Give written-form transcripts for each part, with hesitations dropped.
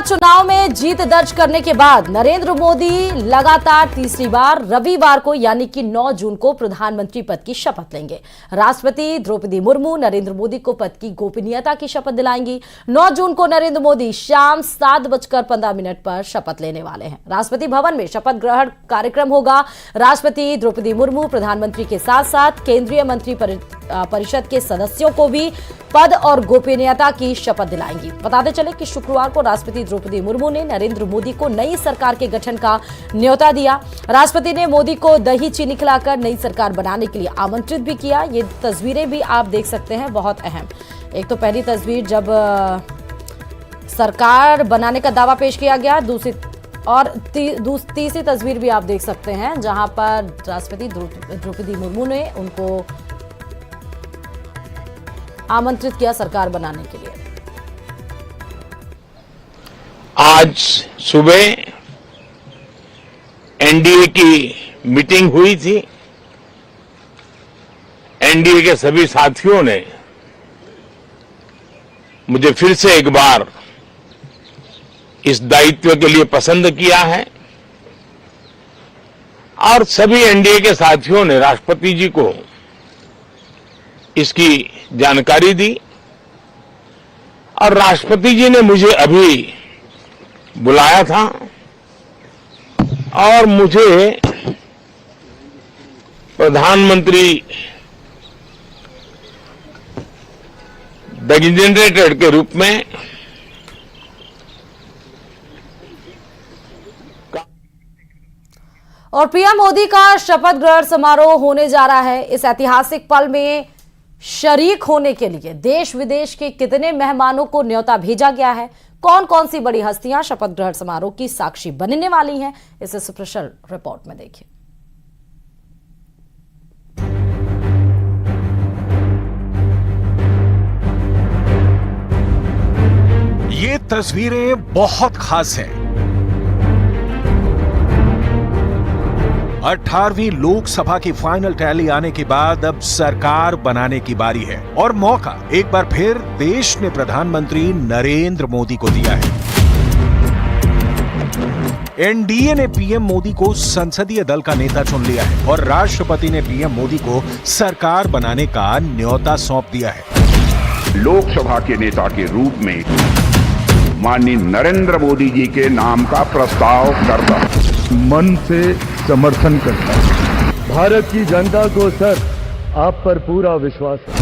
चुनाव में जीत दर्ज करने के बाद नरेंद्र मोदी लगातार तीसरी बार रविवार को यानी कि 9 जून को प्रधानमंत्री पद की शपथ लेंगे। राष्ट्रपति द्रौपदी मुर्मू नरेंद्र मोदी को पद की गोपनीयता की शपथ दिलाएंगी। 9 जून को नरेंद्र मोदी शाम 7:15 पर शपथ लेने वाले हैं। राष्ट्रपति भवन में शपथ ग्रहण कार्यक्रम होगा। राष्ट्रपति द्रौपदी मुर्मू प्रधानमंत्री के साथ साथ केंद्रीय मंत्री परिषद के सदस्यों को भी पद और गोपनीयता की शपथ दिलाएंगी। बताते चले कि शुक्रवार को राष्ट्रपति द्रौपदी मुर्मू ने नरेंद्र मोदी को नई सरकार के गठन का न्योता दिया। राष्ट्रपति ने मोदी को दही चीनी खिलाकर नई सरकार बनाने के लिए आमंत्रित भी किया। ये तस्वीरें भी आप देख सकते हैं, बहुत अहम। एक तो पहली तस्वीर जब सरकार बनाने का दावा पेश किया गया, दूसरी और तीसरी तस्वीर भी आप देख सकते हैं जहां पर राष्ट्रपति द्रौपदी मुर्मू ने उनको आमंत्रित किया सरकार बनाने के लिए। आज सुबह एनडीए की मीटिंग हुई थी। एनडीए के सभी साथियों ने मुझे फिर से एक बार इस दायित्व के लिए पसंद किया है और सभी एनडीए के साथियों ने राष्ट्रपति जी को इसकी जानकारी दी और राष्ट्रपति जी ने मुझे अभी बुलाया था और मुझे प्रधानमंत्री डेजिग्नेटेड के रूप में और पीएम मोदी का शपथ ग्रहण समारोह होने जा रहा है। इस ऐतिहासिक पल में शरीक होने के लिए देश विदेश के कितने मेहमानों को न्योता भेजा गया है, कौन कौन सी बड़ी हस्तियां शपथ ग्रहण समारोह की साक्षी बनने वाली हैं, इस स्पेशल रिपोर्ट में देखिए। ये तस्वीरें बहुत खास हैं। 18वीं लोकसभा की फाइनल टैली आने के बाद अब सरकार बनाने की बारी है और मौका एक बार फिर देश ने प्रधानमंत्री नरेंद्र मोदी को दिया है। एनडीए ने पीएम मोदी को संसदीय दल का नेता चुन लिया है और राष्ट्रपति ने पीएम मोदी को सरकार बनाने का न्योता सौंप दिया है। लोकसभा के नेता के रूप में माननीय नरेंद्र मोदी जी के नाम का प्रस्ताव करता मन से समर्थन करता है। भारत की जनता को सर आप पर पूरा विश्वास है।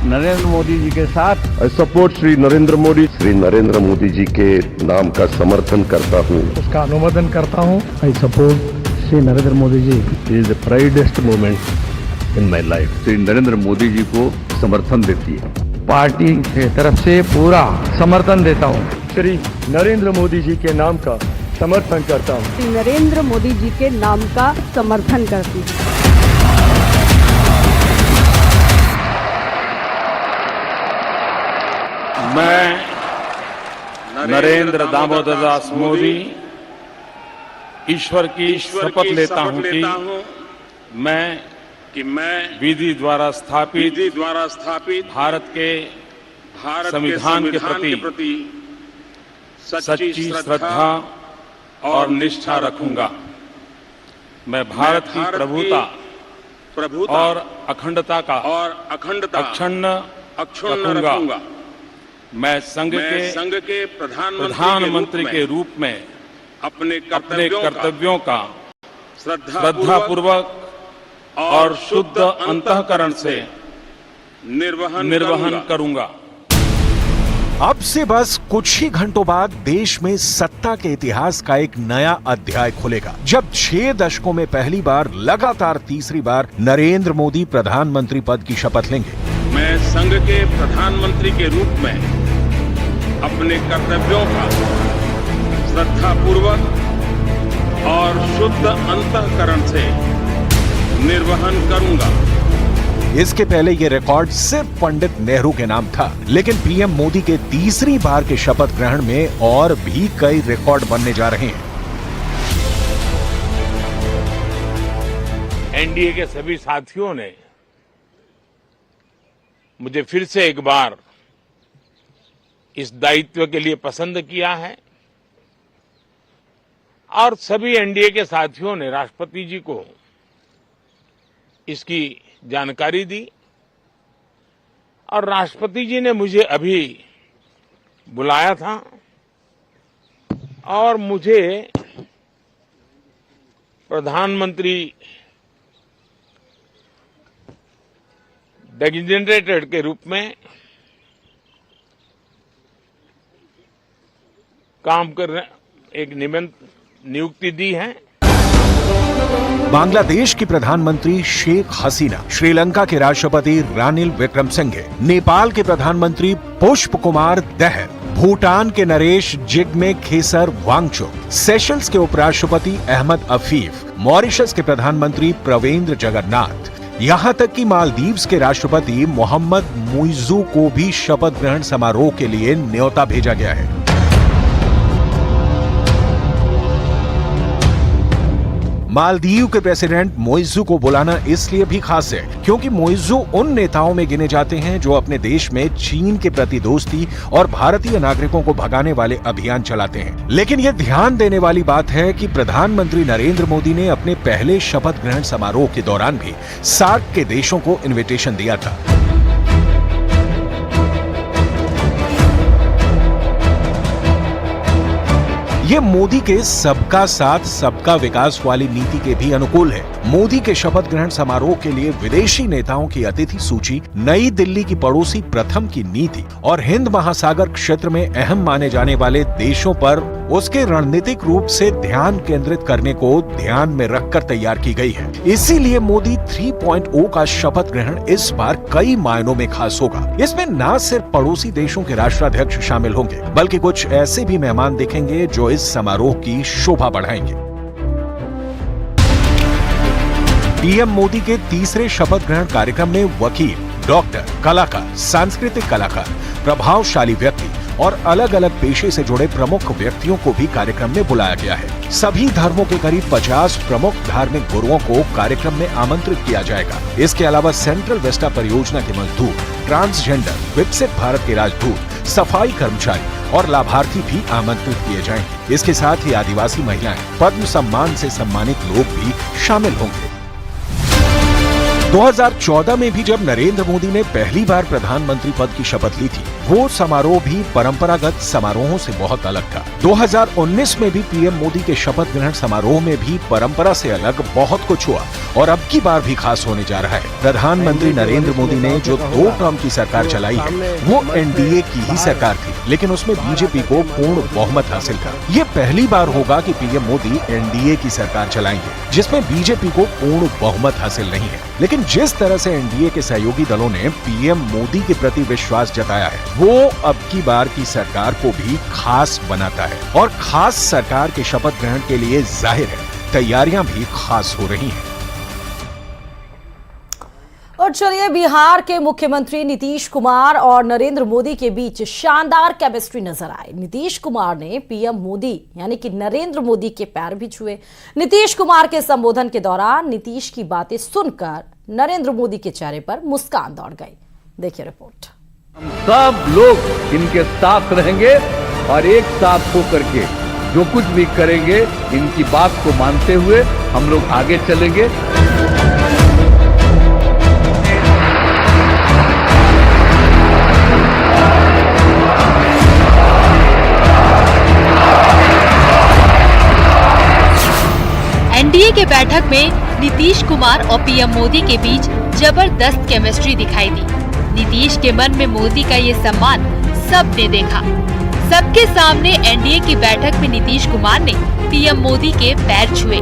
नरेंद्र मोदी जी के साथ आई सपोर्ट श्री नरेंद्र मोदी जी के नाम का समर्थन करता हूँ, उसका अनुमोदन करता हूँ। I support Shri Narendra Modi ji is the proudest moment in my life. Shri Narendra Modi ji को समर्थन देती है। पार्टी के तरफ से पूरा समर्थन देता हूँ। श्री नरेंद्र मोदी जी के नाम का समर्थन करता हूँ। श्री नरेंद्र मोदी जी के नाम का समर्थन करती हूँ। मैं नरेंद्र दामोदर दास मोदी ईश्वर की शपथ लेता हूं कि मैं विधि द्वारा स्थापित भारत के संविधान के प्रति सच्ची श्रद्धा और निष्ठा रखूंगा। मैं भारत की प्रभुता और अखंडता का अक्षुण्ण रखूंगा। मैं संघ के प्रधानमंत्री के रूप में अपने कर्तव्यों का श्रद्धापूर्वक और शुद्ध अंतःकरण से निर्वहन करूंगा। अब से बस कुछ ही घंटों बाद देश में सत्ता के इतिहास का एक नया अध्याय खुलेगा, जब 6 दशकों में पहली बार लगातार तीसरी बार नरेंद्र मोदी प्रधानमंत्री पद की शपथ लेंगे। मैं संघ के प्रधानमंत्री के रूप में अपने कर्तव्यों का श्रद्धापूर्वक और शुद्ध अंतःकरण से निर्वहन करूंगा। इसके पहले यह रिकॉर्ड सिर्फ पंडित नेहरू के नाम था, लेकिन पीएम मोदी के तीसरी बार के शपथ ग्रहण में और भी कई रिकॉर्ड बनने जा रहे हैं। एनडीए के सभी साथियों ने मुझे फिर से एक बार इस दायित्व के लिए पसंद किया है और सभी एनडीए के साथियों ने राष्ट्रपति जी को इसकी जानकारी दी और राष्ट्रपति जी ने मुझे अभी बुलाया था और मुझे प्रधानमंत्री डेजिग्नेटेड के रूप में काम कर एक नियुक्ति दी है। बांग्लादेश की प्रधानमंत्री शेख हसीना, श्रीलंका के राष्ट्रपति रानिल विक्रमसिंघे, नेपाल के प्रधानमंत्री पुष्प कुमार दहल, भूटान के नरेश जिग्मे खेसर वांगचुक, सेशल्स के उपराष्ट्रपति अहमद अफीफ, मॉरिशस के प्रधानमंत्री प्रवेंद्र जगन्नाथ, यहां तक कि मालदीव्स के राष्ट्रपति मोहम्मद मुइज़ू को भी शपथ ग्रहण समारोह के लिए न्योता भेजा गया है। मालदीव के प्रेसिडेंट मुइज़ू को बुलाना इसलिए भी खास है क्योंकि मुइज़ू उन नेताओं में गिने जाते हैं जो अपने देश में चीन के प्रति दोस्ती और भारतीय नागरिकों को भगाने वाले अभियान चलाते हैं। लेकिन यह ध्यान देने वाली बात है कि प्रधानमंत्री नरेंद्र मोदी ने अपने पहले शपथ ग्रहण समारोह के दौरान भी सार्क के देशों को इन्विटेशन दिया था। ये मोदी के सबका साथ सबका विकास वाली नीति के भी अनुकूल है। मोदी के शपथ ग्रहण समारोह के लिए विदेशी नेताओं की अतिथि सूची, नई दिल्ली की पड़ोसी प्रथम की नीति और हिंद महासागर क्षेत्र में अहम माने जाने वाले देशों पर उसके रणनीतिक रूप से ध्यान केंद्रित करने को ध्यान में रखकर तैयार की गई है। इसीलिए मोदी 3.0 का शपथ ग्रहण इस बार कई मायनों में खास होगा। इसमें न सिर्फ पड़ोसी देशों के राष्ट्राध्यक्ष शामिल होंगे बल्कि कुछ ऐसे भी मेहमान दिखेंगे जो इस समारोह की शोभा बढ़ाएंगे। पीएम मोदी के तीसरे शपथ ग्रहण कार्यक्रम में वकील, डॉक्टर, कलाकार, सांस्कृतिक कलाकार, प्रभावशाली व्यक्ति और अलग अलग पेशे से जुड़े प्रमुख व्यक्तियों को भी कार्यक्रम में बुलाया गया है। सभी धर्मों के करीब 50 प्रमुख धार्मिक गुरुओं को कार्यक्रम में आमंत्रित किया जाएगा। इसके अलावा सेंट्रल वेस्टा परियोजना के मजदूर, ट्रांसजेंडर, विकसित भारत के राजदूत, सफाई कर्मचारी और लाभार्थी भी आमंत्रित किए जाएंगे। इसके साथ ही आदिवासी महिलाएं, पद्म सम्मान से सम्मानित लोग भी शामिल होंगे। 2014 में भी जब नरेंद्र मोदी ने पहली बार प्रधानमंत्री पद की शपथ ली थी, वो समारोह भी परंपरागत समारोहों से बहुत अलग था। 2019 में भी पीएम मोदी के शपथ ग्रहण समारोह में भी परंपरा से अलग बहुत कुछ हुआ और अब की बार भी खास होने जा रहा है। प्रधानमंत्री नरेंद्र मोदी ने जो 2 टर्म की सरकार चलाई है, वो एनडीए की ही सरकार थी, लेकिन उसमें बीजेपी को पूर्ण बहुमत हासिल था। ये पहली बार होगा कि पीएम मोदी एनडीए की सरकार चलाएंगे, जिसमें बीजेपी को पूर्ण बहुमत हासिल नहीं है। लेकिन जिस तरह से एनडीए के सहयोगी दलों ने पीएम मोदी के प्रति विश्वास जताया है, वो अब की बार की सरकार को भी खास बनाता है और खास सरकार के शपथ ग्रहण के लिए जाहिर है तैयारियां भी खास हो रही हैं। और चलिए, बिहार के मुख्यमंत्री नीतीश कुमार और नरेंद्र मोदी के बीच शानदार केमिस्ट्री नजर आई। नीतीश कुमार ने पीएम मोदी यानी कि नरेंद्र मोदी के पैर भी छुए। नीतीश कुमार के संबोधन के दौरान नीतीश की बातें सुनकर नरेंद्र मोदी के चेहरे पर मुस्कान दौड़ गई। देखिए रिपोर्ट। हम सब लोग इनके साथ रहेंगे और एक साथ होकर के जो कुछ भी करेंगे, इनकी बात को मानते हुए हम लोग आगे चलेंगे। एनडीए के बैठक में नीतीश कुमार और पीएम मोदी के बीच जबरदस्त केमिस्ट्री दिखाई दी। नीतीश के मन में मोदी का ये सम्मान सबने देखा। सबके सामने एनडीए की बैठक में नीतीश कुमार ने पीएम मोदी के पैर छुए।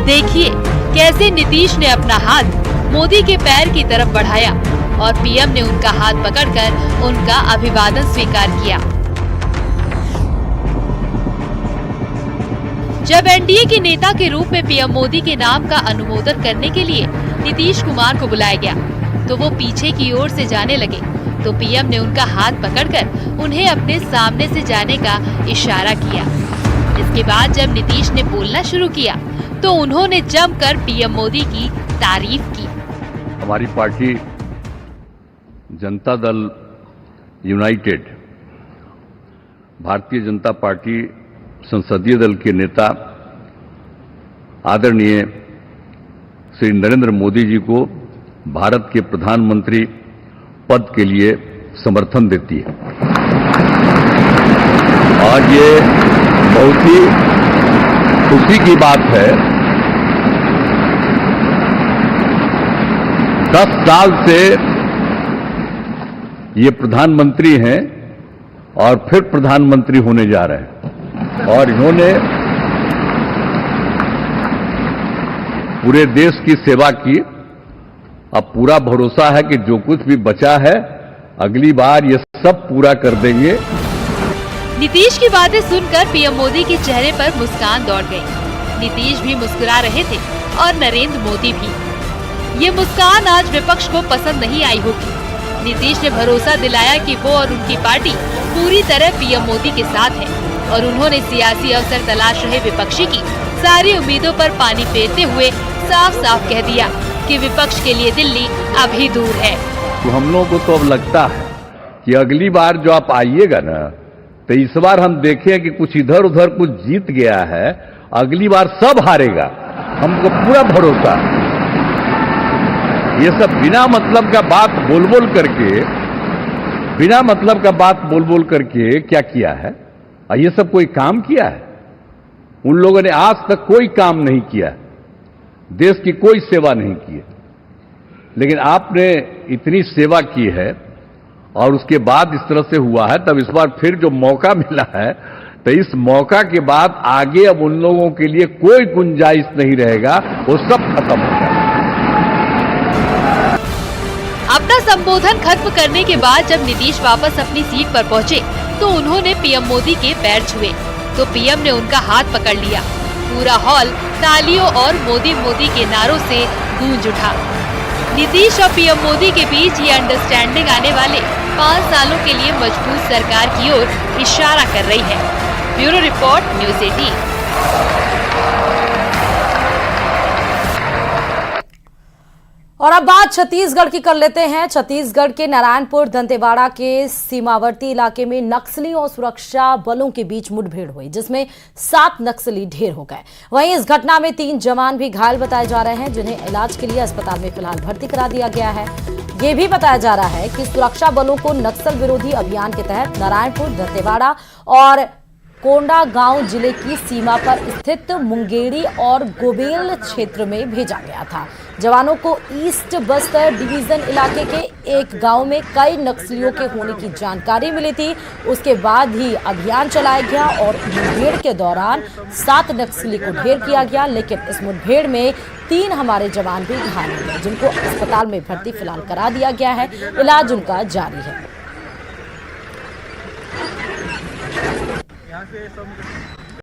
देखिए कैसे नीतीश ने अपना हाथ मोदी के पैर की तरफ बढ़ाया और पीएम ने उनका हाथ पकड़कर उनका अभिवादन स्वीकार किया। जब एनडीए के नेता के रूप में पीएम मोदी के नाम का अनुमोदन करने के लिए नीतीश कुमार को बुलाया गया, तो वो पीछे की ओर से जाने लगे, तो पीएम ने उनका हाथ पकड़कर उन्हें अपने सामने से जाने का इशारा किया। इसके बाद जब नीतीश ने बोलना शुरू किया, तो उन्होंने जमकर पीएम मोदी की तारीफ की। हमारी party Janata Dal United, Bharatiya Janata party संसदीय दल के नेता आदरणीय श्री नरेंद्र मोदी जी को भारत के प्रधानमंत्री पद के लिए समर्थन देती है। आज ये बहुत ही खुशी की बात है। 10 साल से ये प्रधानमंत्री हैं और फिर प्रधानमंत्री होने जा रहे हैं और इन्होंने पूरे देश की सेवा की। अब पूरा भरोसा है कि जो कुछ भी बचा है अगली बार ये सब पूरा कर देंगे। नीतीश की बातें सुनकर पीएम मोदी के चेहरे पर मुस्कान दौड़ गई। नीतीश भी मुस्कुरा रहे थे और नरेंद्र मोदी भी। ये मुस्कान आज विपक्ष को पसंद नहीं आई होगी। नीतीश ने भरोसा दिलाया कि वो और उनकी पार्टी पूरी तरह पीएम मोदी के साथ है और उन्होंने सियासी अवसर तलाश रहे विपक्षी की सारी उम्मीदों पर पानी फेरते हुए साफ साफ कह दिया कि विपक्ष के लिए दिल्ली अभी दूर है। तो हम लोगों को तो अब लगता है कि अगली बार जो आप आइएगा ना, तो इस बार हम देखें कि कुछ इधर उधर कुछ जीत गया है, अगली बार सब हारेगा, हमको पूरा भरोसा है। ये सब बिना मतलब का बात बोल बोल करके क्या किया है? ये सब कोई काम किया है? उन लोगों ने आज तक कोई काम नहीं किया, देश की कोई सेवा नहीं की है। लेकिन आपने इतनी सेवा की है और उसके बाद इस तरह से हुआ है, तब इस बार फिर जो मौका मिला है, तो इस मौका के बाद आगे अब उन लोगों के लिए कोई गुंजाइश नहीं रहेगा, वो सब खत्म हो जाएगा। अपना संबोधन खत्म करने के बाद जब नीतीश वापस अपनी सीट पर पहुंचे तो उन्होंने पीएम मोदी के पैर छुए तो पीएम ने उनका हाथ पकड़ लिया। पूरा हॉल तालियों और मोदी मोदी के नारों से गूंज उठा। नीतीश और पीएम मोदी के बीच ये अंडरस्टैंडिंग आने वाले 5 सालों के लिए मजबूत सरकार की ओर इशारा कर रही है। Bureau report, news 18। और अब बात छत्तीसगढ़ की कर लेते हैं। छत्तीसगढ़ के नारायणपुर दंतेवाड़ा के सीमावर्ती इलाके में नक्सलियों और सुरक्षा बलों के बीच मुठभेड़ हुई, जिसमें 7 नक्सली ढेर हो गए। वहीं इस घटना में 3 जवान भी घायल बताए जा रहे हैं, जिन्हें इलाज के लिए अस्पताल में फिलहाल भर्ती करा दिया गया है। ये भी बताया जा रहा है कि सुरक्षा बलों को नक्सल विरोधी अभियान के तहत नारायणपुर, दंतेवाड़ा और कोंडागांव जिले की सीमा पर स्थित मुंगेरी और गोबेल क्षेत्र में भेजा गया था। जवानों को ईस्ट बस्तर डिवीजन इलाके के एक गांव में कई नक्सलियों के होने की जानकारी मिली थी। उसके बाद ही अभियान चलाया गया और मुठभेड़ के दौरान 7 नक्सली को ढेर किया गया, लेकिन इस मुठभेड़ में 3 हमारे जवान भी घायल हो गए, जिनको अस्पताल में भर्ती फिलहाल करा दिया गया है। इलाज उनका जारी है।